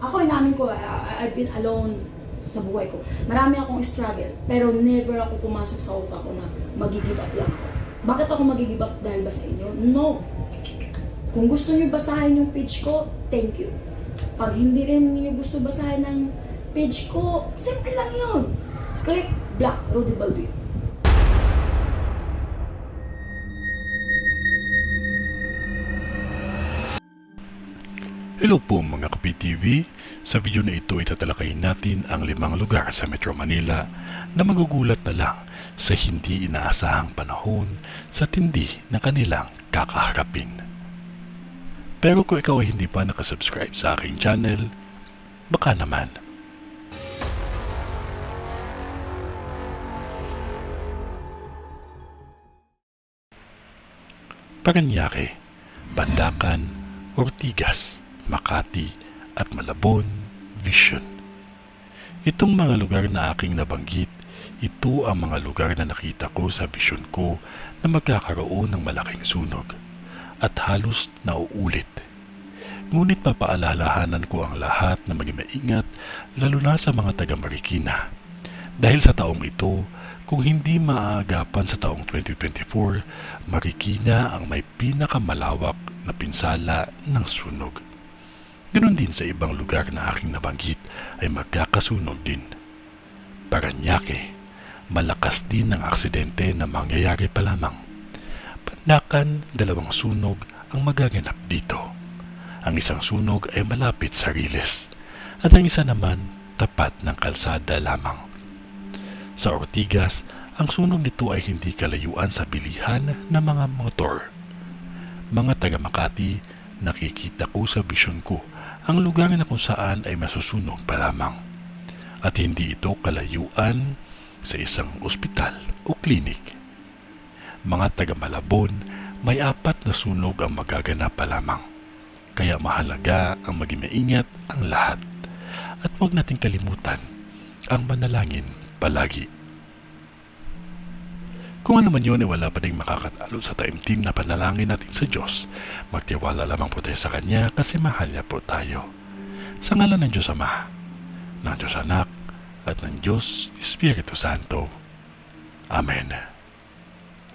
Ako inamin ko, I've been alone sa buhay ko. Marami akong struggle, pero never ako pumasok sa utak ko na mag-give up lang ako. Bakit ako mag-give up dahil ba sa inyo? No. Kung gusto niyo basahin yung page ko, thank you. Pag hindi rin niyo gusto basahin ng page ko, simple lang yun. Click black, Rudy Balduino. Hello po mga ka-PTV. Sa video na ito itatalakayin natin ang 5 lugar sa Metro Manila na magugulat na lang sa hindi inaasahang panahon sa tindi na kanilang kakaharapin. Pero kung ikaw ay hindi pa nakasubscribe sa aking channel, baka naman. Parañaque, Bandacan, Ortigas, Makati at Malabon, Vision. Itong mga lugar na aking nabanggit, ito ang mga lugar na nakita ko sa vision ko na magkakaroon ng malaking sunog at halos nauulit. Ngunit papaalalahanan ko ang lahat na maging maingat lalo na sa mga taga Marikina. Dahil sa taong ito, kung hindi maaagapan sa taong 2024, Marikina ang may pinakamalawak na pinsala ng sunog. Ganon din sa ibang lugar na aking nabanggit ay magkakasunog din. Parañaque, malakas din ang aksidente na mangyayari pa lamang. Bandacan, 2 sunog ang magaganap dito. Ang isang sunog ay malapit sa Riles at ang isa naman tapat ng kalsada lamang. Sa Ortigas, ang sunog nito ay hindi kalayuan sa bilihan ng mga motor. Mga taga Makati, nakikita ko sa vision ko ang lugar na kung saan ay masusunog pa lamang. At hindi ito kalayuan sa isang ospital o klinik. Mga taga Malabon, may 4 na sunog ang magaganap pa lamang. Kaya mahalaga ang maging maingat ang lahat. At huwag nating kalimutan ang manalangin palagi. Kung ano man yun ay wala pa ding makakatalo sa taimtim na panalangin natin sa Diyos. Magtiwala lamang po tayo sa Kanya kasi mahal niya po tayo. Sa ngalan ng Diyos Ama, ng Diyos Anak, at ng Diyos Espiritu Santo. Amen.